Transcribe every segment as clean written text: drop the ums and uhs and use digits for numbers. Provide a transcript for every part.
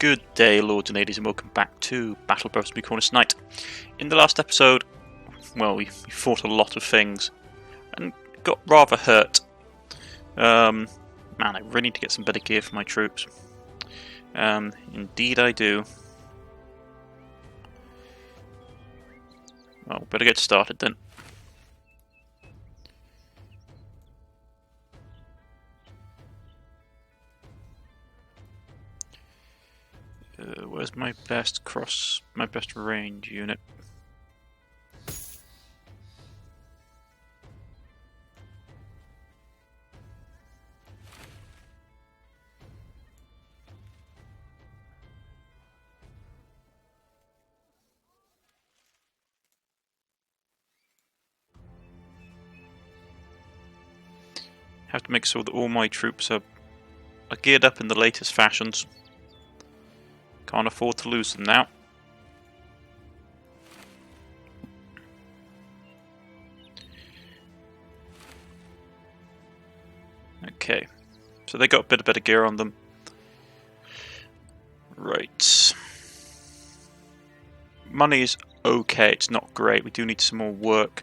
Good day, lords and ladies, and welcome back to Battle Brothers by Cornish-Knight. In the last episode, well, we fought a lot of things and got rather hurt. Man, I really need to get some better gear for my troops. Indeed I do. Well, better get started then. Where's my best range unit? Have to make sure that all my troops are geared up in the latest fashions. Can't afford to lose them now. Okay, so they got a bit of better gear on them. Right. Money is okay, it's not great. We do need some more work.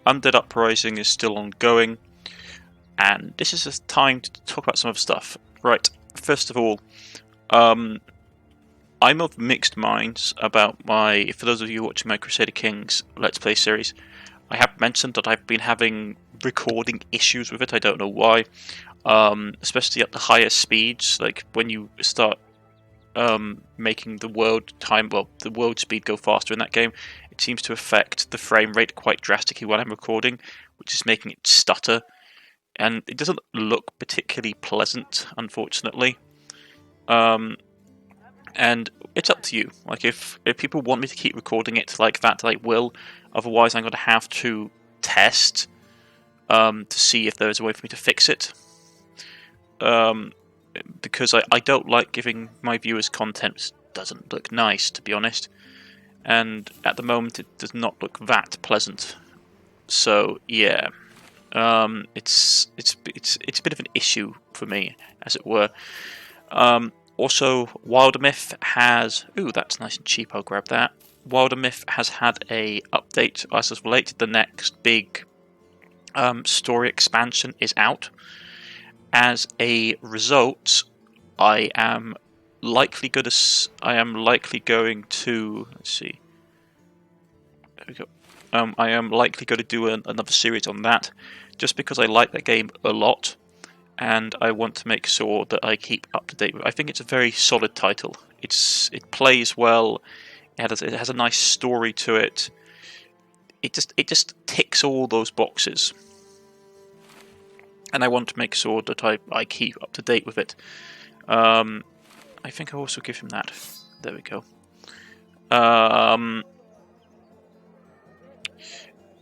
Undead Uprising is still ongoing. And this is a time to talk about some other stuff. Right, first of all, I'm of mixed minds about for those of you watching my Crusader Kings Let's Play series, I have mentioned that I've been having recording issues with it. I don't know why, especially at the higher speeds, like when you start making the world speed go faster in that game, it seems to affect the frame rate quite drastically when I'm recording, which is making it stutter. And it doesn't look particularly pleasant, unfortunately. And it's up to you. Like, if people want me to keep recording it like that, I will. Otherwise, I'm going to have to test to see if there is a way for me to fix it. Because I don't like giving my viewers content that doesn't look nice, to be honest. And at the moment, it does not look that pleasant. So, yeah. It's a bit of an issue for me, as it were. Also, Wildermyth has... Ooh, that's nice and cheap, I'll grab that. Wildermyth has had a update as of late. The next big story expansion is out. As a result, I am likely going to... Let's see. There we go. I am likely going to do another series on that, just because I like that game a lot, and I want to make sure that I keep up to date with it. I think it's a very solid title. It plays well. It has a nice story to it. It just ticks all those boxes, and I want to make sure that I keep up to date with it. I think I also give him that. There we go.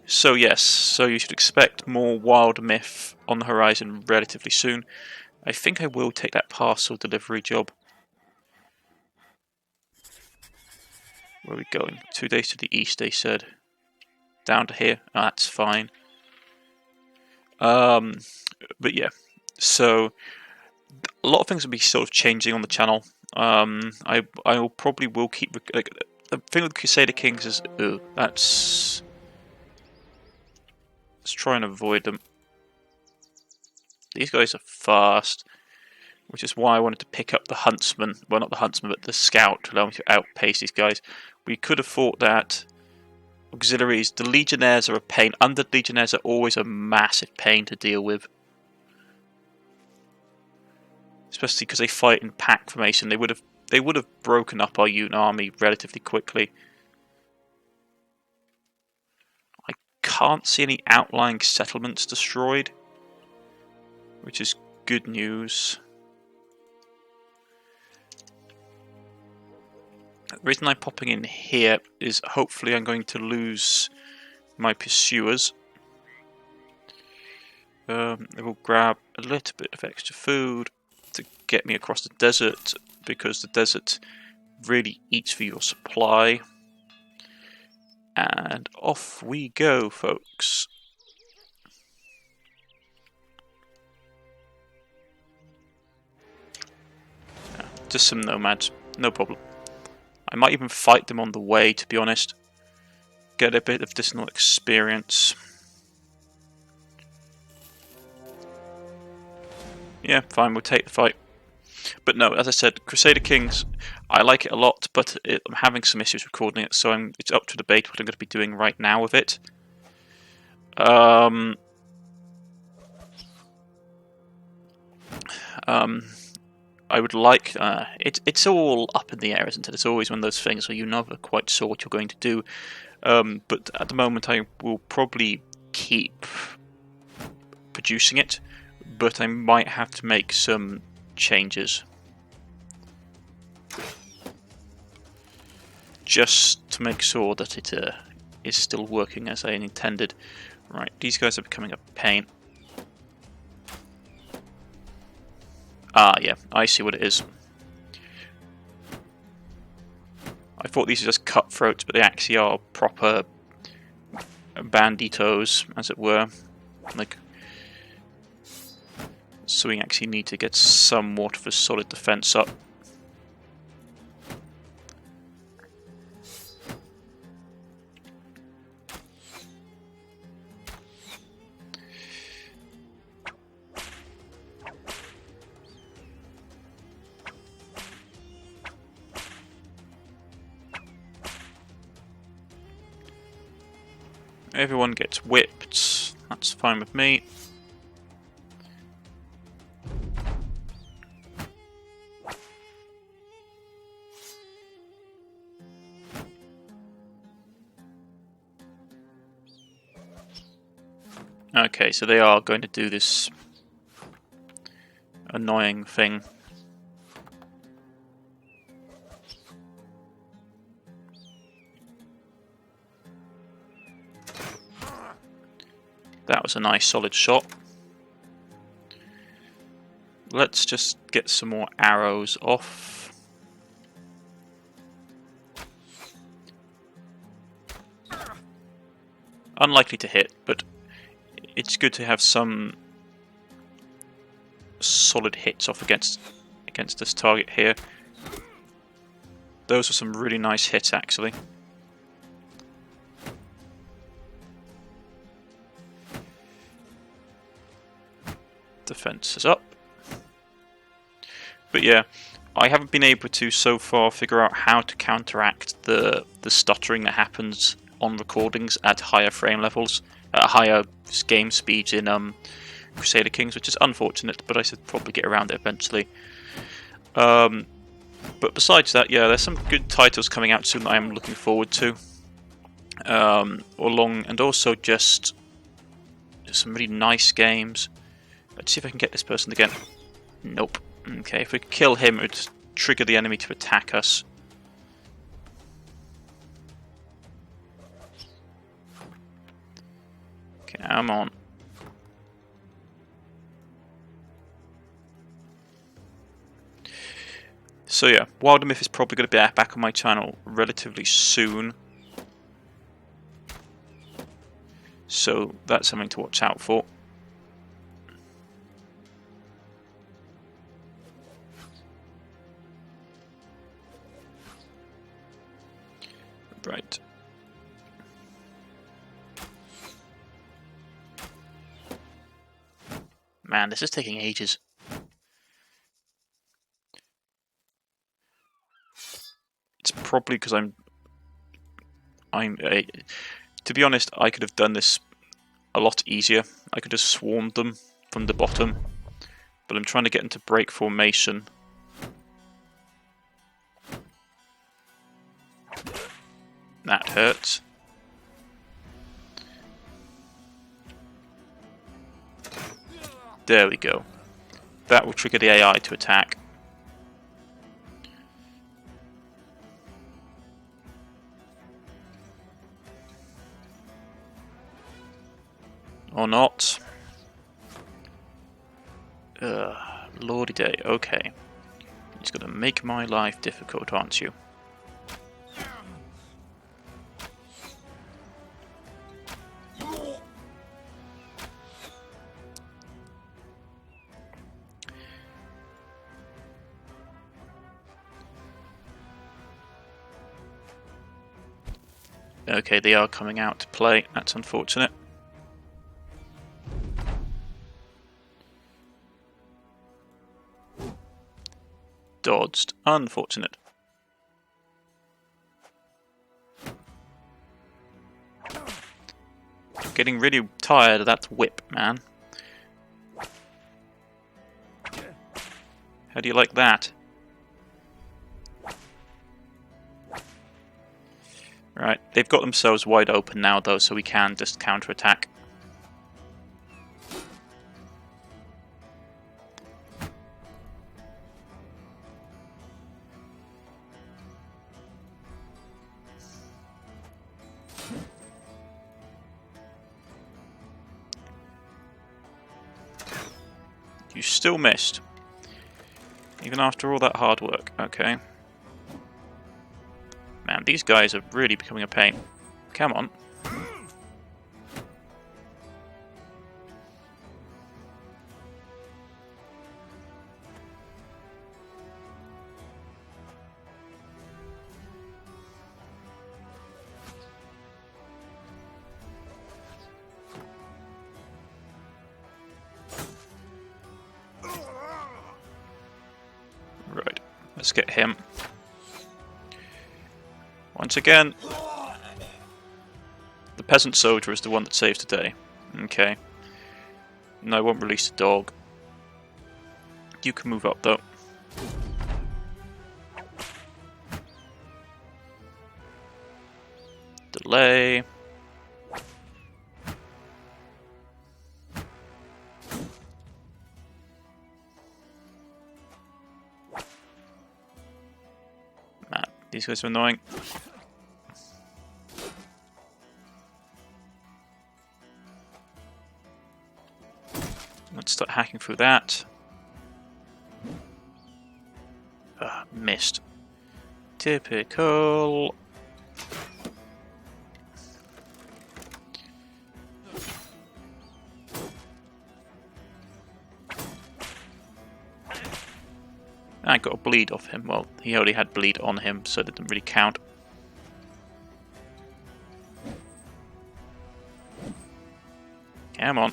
So yes, so you should expect more Wildermyth on the horizon relatively soon. I think I will take that parcel delivery job. Where are we going? 2 days to the east, they said. Down to here. Oh, that's fine. But yeah, so a lot of things will be sort of changing on the channel. I probably will keep... Like, the thing with Crusader Kings is... Let's try and avoid them. These guys are fast, which is why I wanted to pick up the Huntsman. Well, not the Huntsman, but the Scout to allow me to outpace these guys. We could have thought that auxiliaries, the Legionnaires are a pain. Undead Legionnaires are always a massive pain to deal with. Especially because they fight in pack formation. They would have broken up our unit army relatively quickly. Can't see any outlying settlements destroyed, which is good news. The reason I'm popping in here is hopefully I'm going to lose my pursuers. I will grab a little bit of extra food to get me across the desert, because the desert really eats for your supply. And off we go, folks. Just some nomads. no problem. I might even fight them on the way, to be honest. Get a bit of additional experience. Yeah, fine, we'll take the fight. But no, as I said, Crusader Kings, I like it a lot, but I'm having some issues recording it, so it's up to debate what I'm going to be doing right now with it. I would like... it's all up in the air, isn't it? It's always one of those things where you're never quite sure what you're going to do. But at the moment I will probably keep producing it, but I might have to make some changes. Just to make sure that it is still working as I intended. Right, these guys are becoming a pain. Ah, yeah, I see what it is. I thought these were just cutthroats, but they actually are proper banditos, as it were. Like, so we actually need to get somewhat of a solid defense up. Everyone gets whipped. That's fine with me. Okay, so they are going to do this annoying thing. That was a nice solid shot. Let's just get some more arrows off. Unlikely to hit, but it's good to have some solid hits off against this target here. Those are some really nice hits, actually. Defense is up. But yeah, I haven't been able to so far figure out how to counteract the stuttering that happens on recordings at higher frame levels, at higher game speeds in Crusader Kings, which is unfortunate, but I should probably get around it eventually. But besides that, yeah, there's some good titles coming out soon that I'm looking forward to. And also just some really nice games. Let's see if I can get this person again. Nope. Okay, if we kill him, it would trigger the enemy to attack us. Okay, I'm on. So yeah, Wild Myth is probably going to be back on my channel relatively soon. So that's something to watch out for. Right. Man, this is taking ages. It's probably because to be honest, I could have done this a lot easier. I could have swarmed them from the bottom, but I'm trying to get them to break formation. That hurts. There we go. That will trigger the AI to attack. Or not. Lordy day, okay. It's gonna make my life difficult, aren't you? Okay, they are coming out to play. That's unfortunate. Dodged. Unfortunate. Getting really tired of that whip, man. How do you like that? Right, they've got themselves wide open now though, so we can just counter-attack. You still missed. Even after all that hard work. Okay. Man, these guys are really becoming a pain. Come on. Right, let's get him. Once again, the peasant soldier is the one that saves the day. Okay. No, I won't release the dog. You can move up though. Delay. Man, these guys are annoying. Let's start hacking through that. Missed. Typical. I got a bleed off him. Well, he already had bleed on him, so that didn't really count. Come on.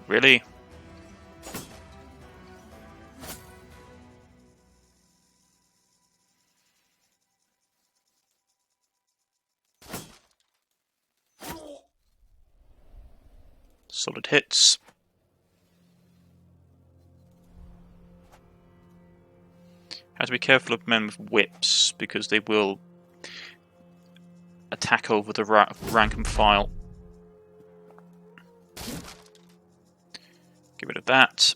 Really? Solid hits. Have to be careful of men with whips, because they will attack over the rank and file. Get rid of that.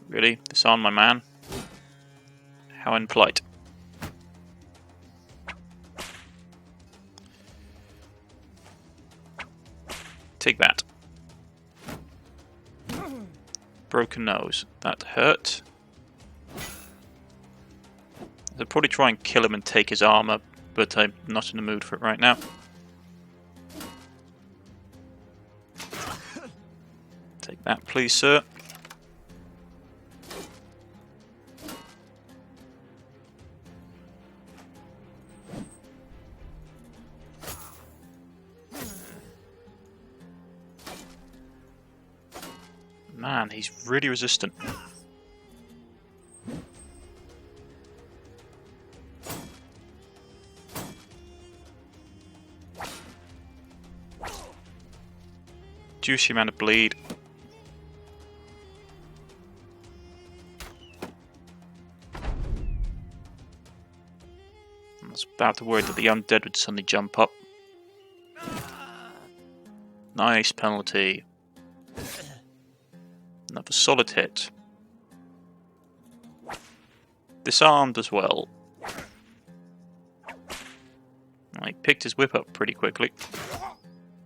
Really? Disarm my man? How impolite. Take that. Broken nose. That hurt. I'd probably try and kill him and take his armor, but I'm not in the mood for it right now. Take that, please, sir. Man, he's really resistant. Juicy amount of bleed. I was about to worry that the undead would suddenly jump up. Nice penalty. Another solid hit. Disarmed as well. He picked his whip up pretty quickly.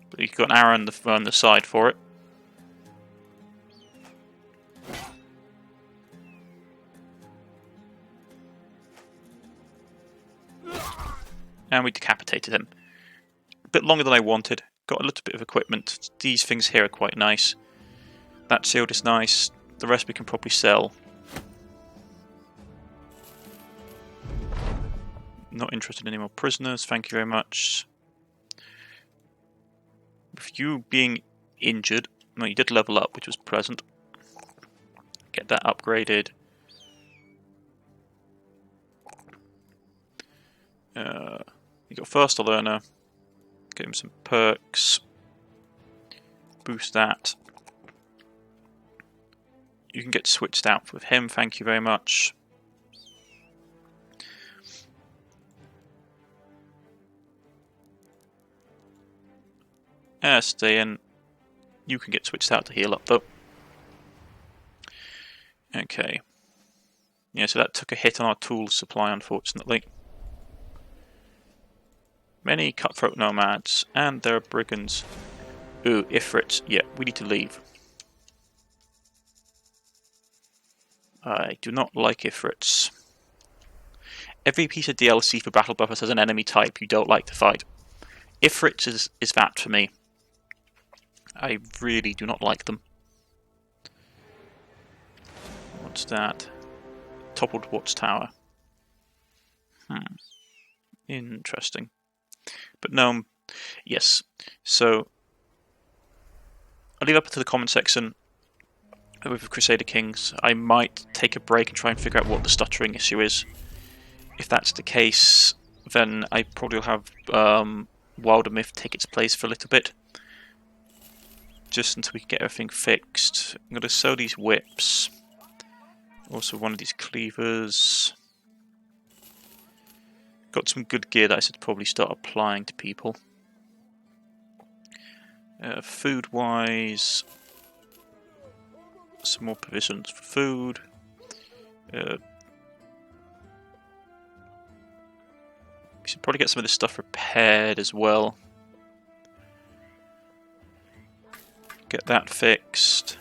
But he got an arrow on the side for it. And we decapitated him. A bit longer than I wanted. Got a little bit of equipment. These things here are quite nice. That shield is nice. The rest we can probably sell. Not interested in any more prisoners, thank you very much. With you being injured, no, you did level up, which was pleasant. Get that upgraded. You got faster learner. Get him some perks. Boost that. You can get switched out with him, thank you very much. Stay in. You can get switched out to heal up though. Okay. Yeah, so that took a hit on our tools supply, unfortunately. Many cutthroat nomads, and there are brigands. Ooh, Ifrits. Yeah, we need to leave. I do not like Ifrits. Every piece of DLC for Battle Buffers has an enemy type you don't like to fight. Ifrits is that for me. I really do not like them. What's that? Toppled watchtower. Interesting. But no, yes. So, I'll leave up to the comment section with Crusader Kings. I might take a break and try and figure out what the stuttering issue is. If that's the case, then I probably will have Wilder Myth take its place for a little bit. Just until we can get everything fixed. I'm going to sew these whips. Also one of these cleavers. Got some good gear that I should probably start applying to people. Food-wise, some more provisions for food. We should probably get some of this stuff repaired as well. Get that fixed.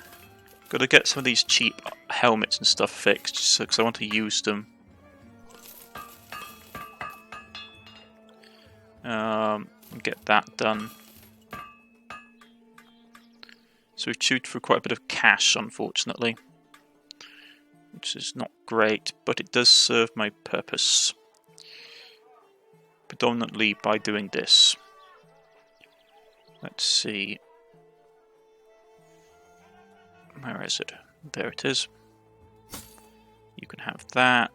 Got to get some of these cheap helmets and stuff fixed, because I want to use them. Get that done. So we've chewed through quite a bit of cash, unfortunately, which is not great, but it does serve my purpose. Predominantly by doing this. Let's see. Where is it? There it is. You can have that.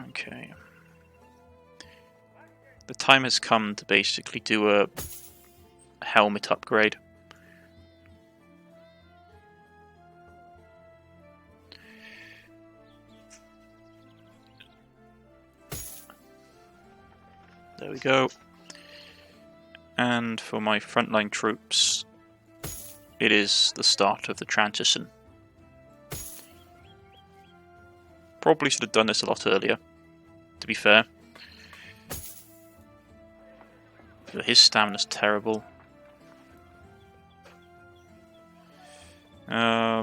Okay. The time has come to basically do a helmet upgrade. There we go. And for my frontline troops, it is the start of the transition. Probably should have done this a lot earlier, to be fair. But his stamina's terrible. I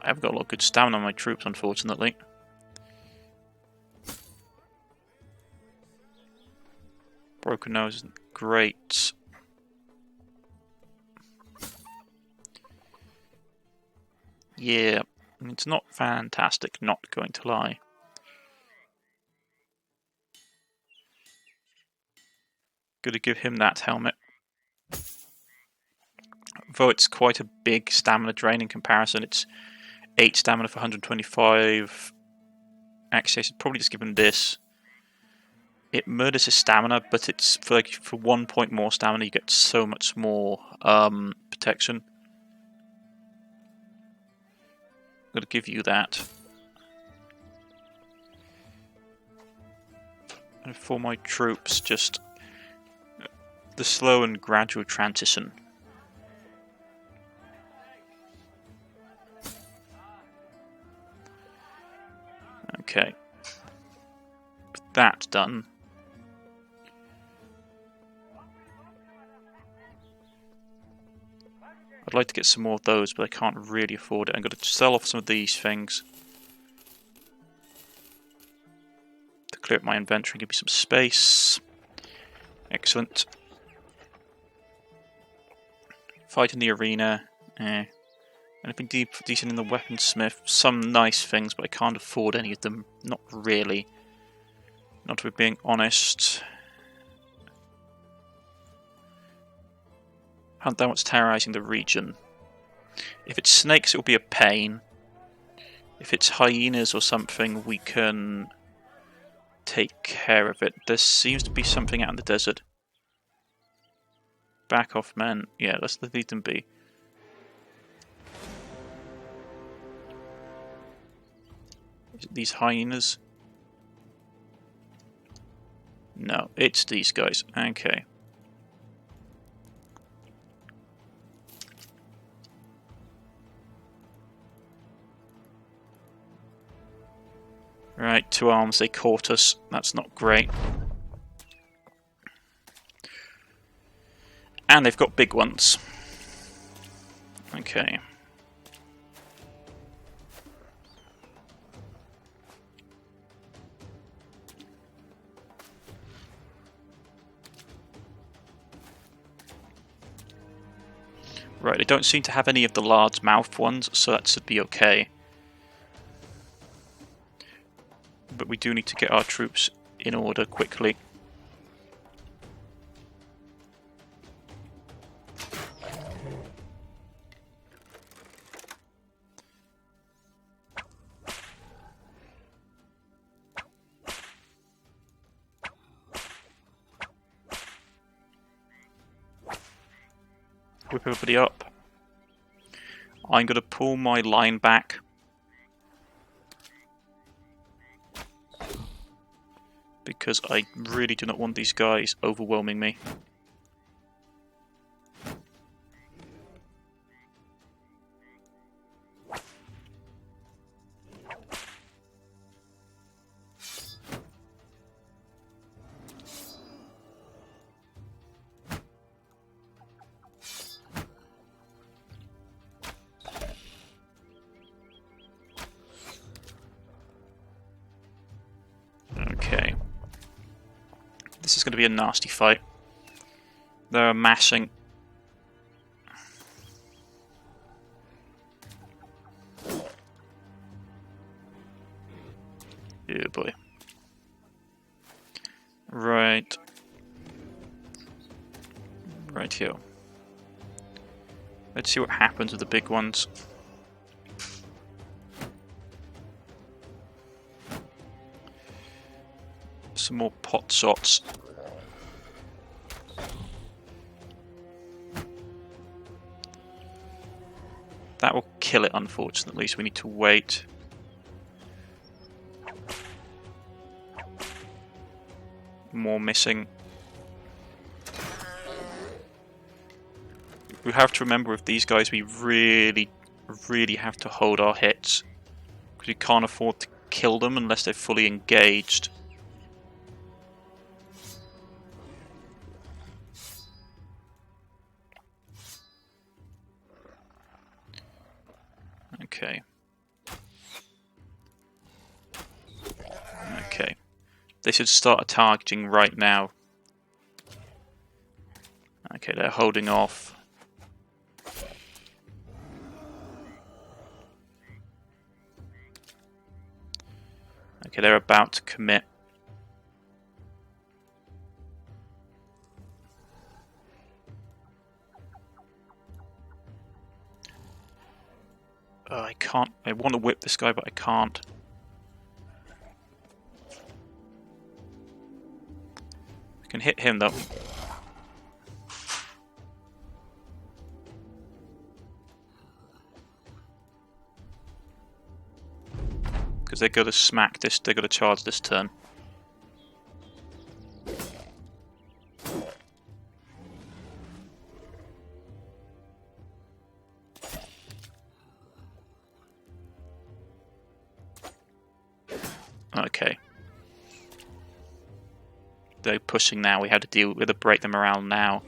haven't got a lot of good stamina on my troops, unfortunately. Broken nose isn't great. Yeah, it's not fantastic, not going to lie. Gotta give him that helmet. Though it's quite a big stamina drain in comparison, it's 8 stamina for 125. Actually, I should probably just give him this. It murders his stamina, but it's for 1 point more stamina, you get so much more protection. I'm gonna give you that. And for my troops, just the slow and gradual transition. Okay. With that done. I'd like to get some more of those, but I can't really afford it. I'm going to sell off some of these things to clear up my inventory and give me some space. Excellent. Fight in the arena. Anything decent in the weaponsmith? Some nice things, but I can't afford any of them. Not really. Not if we're being honest. Hunt down what's terrorizing the region. If it's snakes, it will be a pain. If it's hyenas or something, we can take care of it. There seems to be something out in the desert. Back off, men. Yeah, let's leave them be. Is it these hyenas? No, it's these guys. Okay. Right, 2 arms, they caught us. That's not great. And they've got big ones. Okay. Right, they don't seem to have any of the large mouth ones, so that should be okay. But we do need to get our troops in order quickly. Whip everybody up. I'm going to pull my line back. Because I really do not want these guys overwhelming me. Okay. This is going to be a nasty fight. They're amassing. Oh boy. Right. Right here. Let's see what happens with the big ones. Some more pot shots. That will kill it, unfortunately, so we need to wait. More missing. We have to remember with these guys, we really have to hold our hits. Because we can't afford to kill them unless they're fully engaged. Okay. Okay. They should start targeting right now. Okay, they're holding off. Okay, they're about to commit. I can't. I want to whip this guy, but I can't. I can hit him though. Because they're going to smack this. They're going to charge this turn. Okay. They're pushing now. We have to break them around now.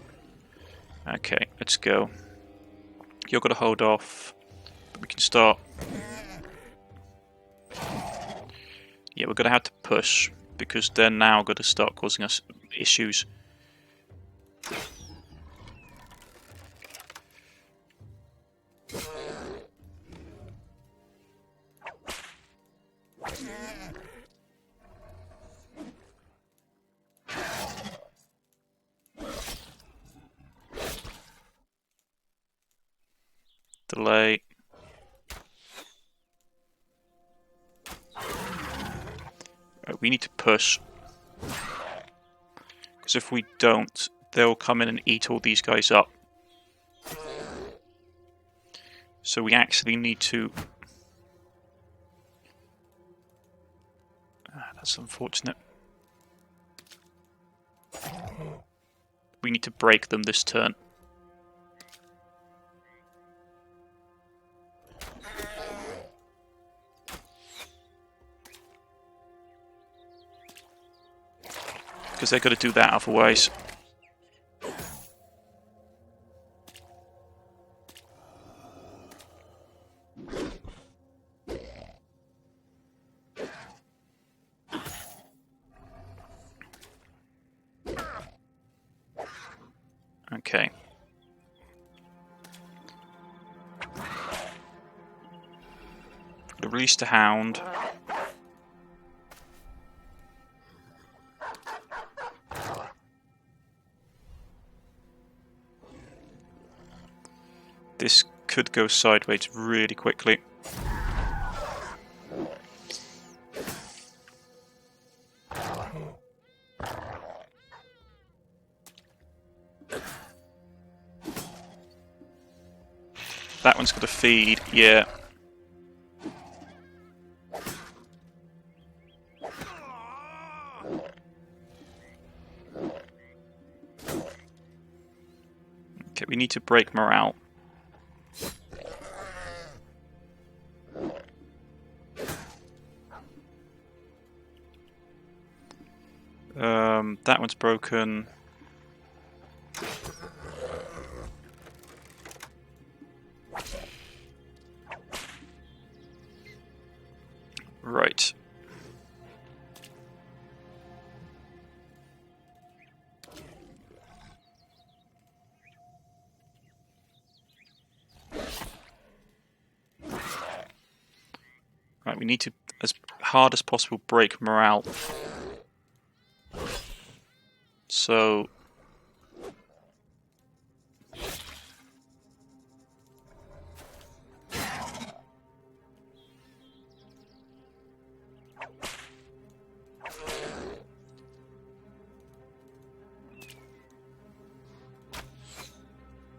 Okay, let's go. You're going to hold off. But we can start. Yeah, we're going to have to push because they're now going to start causing us issues. Delay. Right, we need to push. Because if we don't, they'll come in and eat all these guys up. So we actually need to... that's unfortunate. We need to break them this turn. Because they're going to do that otherwise. Okay. Release the hound. This could go sideways really quickly. That one's got to feed, yeah. Okay, we need to break morale. That one's broken. Right. Right, we need to, as hard as possible, break morale. So...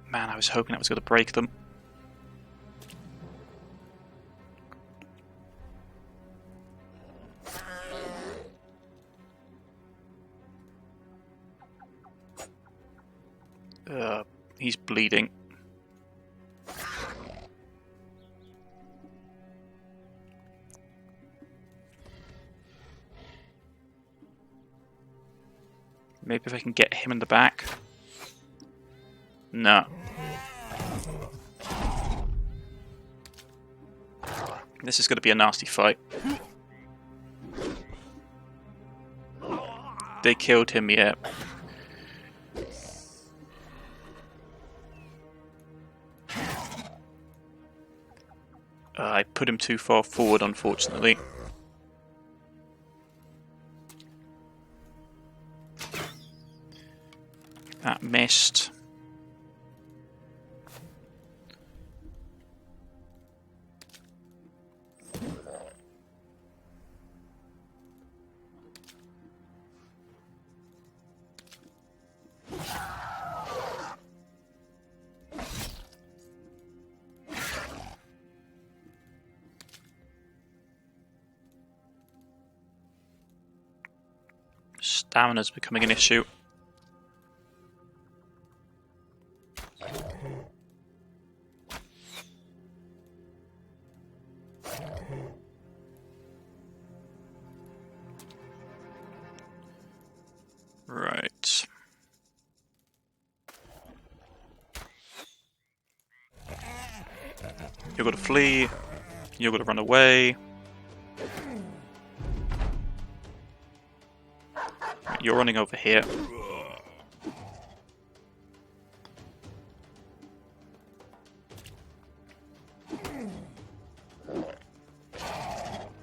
Man, I was hoping that was going to break them. He's bleeding. Maybe if I can get him in the back. No. This is going to be a nasty fight. They killed him, yeah. I put him too far forward, unfortunately. That missed. Stamina's becoming an issue. Right. You've got to flee. You've got to run away. You're running over here.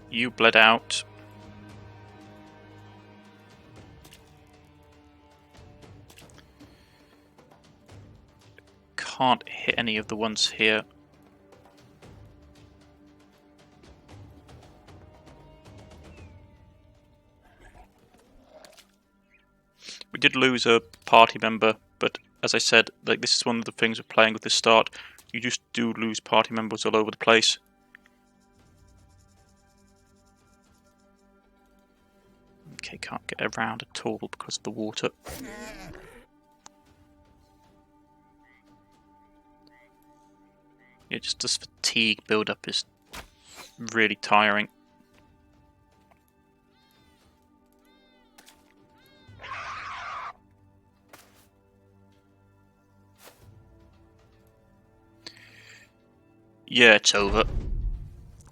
You bled out. Can't hit any of the ones here. We did lose a party member, but as I said, like this is one of the things of playing with this start. You just do lose party members all over the place. Okay, can't get around at all because of the water. Yeah, just this fatigue build-up is really tiring. Yeah, it's over.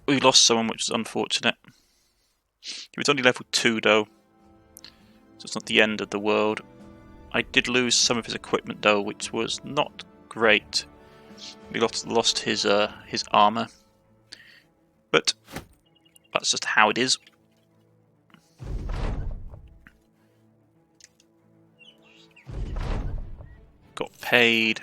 We lost someone, which is unfortunate. He was only level 2 though, so it's not the end of the world. I did lose some of his equipment though, which was not great. We lost his armor, but that's just how it is. Got paid.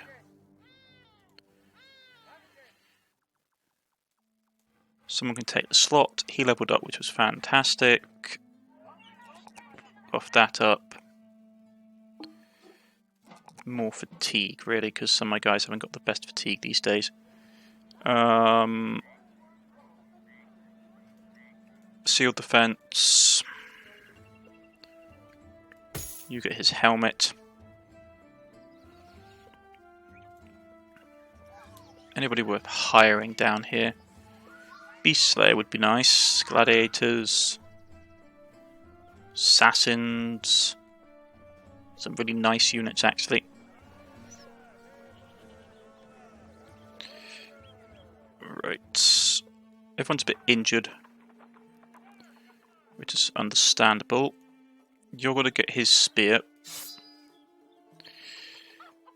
Someone can take the slot. He leveled up, which was fantastic. Buff that up. More fatigue, really, because some of my guys haven't got the best fatigue these days. Sealed defense. You get his helmet. Anybody worth hiring down here? Beast Slayer would be nice. Gladiators. Assassins. Some really nice units, actually. Right. Everyone's a bit injured, which is understandable. You're going to get his spear.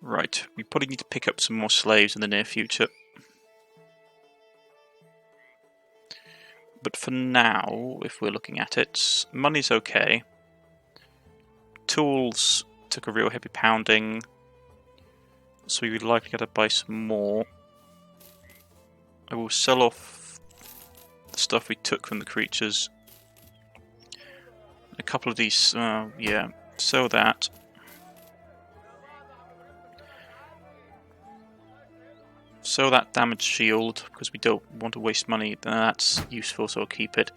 Right. We probably need to pick up some more slaves in the near future. But for now, if we're looking at it, money's okay. Tools took a real heavy pounding, so we'd likely got to buy some more. I will sell off the stuff we took from the creatures. A couple of these, yeah, sell that. Sell that damage shield, because we don't want to waste money. That's useful, so I'll keep it.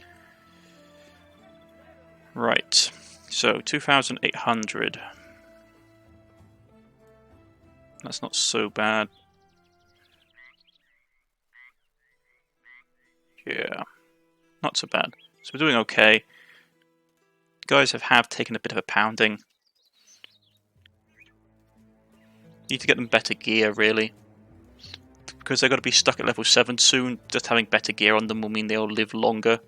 Right, so 2,800. That's not so bad. Yeah, not so bad. So we're doing okay. Guys have taken a bit of a pounding. Need to get them better gear, really. Because they're going to be stuck at level 7 soon, just having better gear on them will mean they'll live longer.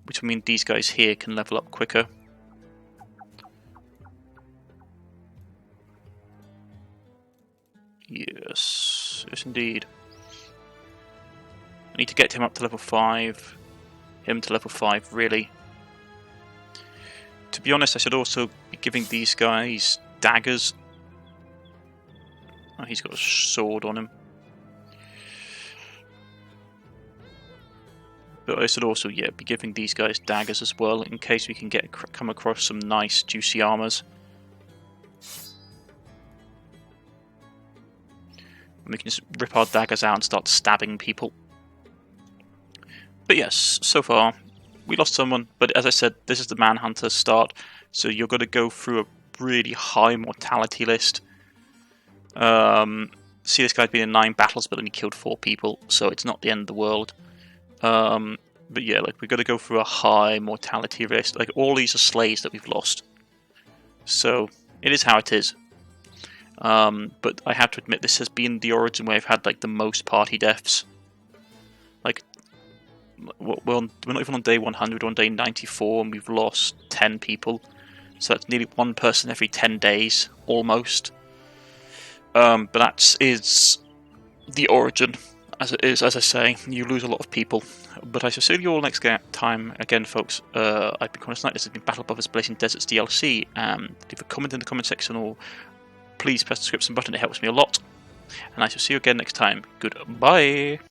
Which will mean these guys here can level up quicker. Yes, yes indeed. I need to get him up to level 5. Him to level 5, really. To be honest, I should also be giving these guys daggers. Oh, he's got a sword on him. But I should also, yeah, be giving these guys daggers as well, in case we can come across some nice, juicy armors. And we can just rip our daggers out and start stabbing people. But yes, so far, we lost someone, but as I said, this is the Manhunter start, so you're going to go through a really high mortality list. See, this guy's been in 9 battles, but only killed 4 people, so it's not the end of the world. But yeah, like we're going to go through a high mortality list. Like all these are slaves that we've lost, so it is how it is. But I have to admit, this has been the origin where I've had like the most party deaths. Like, we're not even on day 100, we're on day 94, and we've lost 10 people. So that's nearly 1 person every 10 days, almost. But that is the origin. As it is, as I say, you lose a lot of people. But I shall see you all next time. Again, folks, I've been Cornish-Knight. This has been Battle Brothers Blazing Deserts DLC. Leave a comment in the comment section, or please press the subscription button. It helps me a lot. And I shall see you again next time. Goodbye.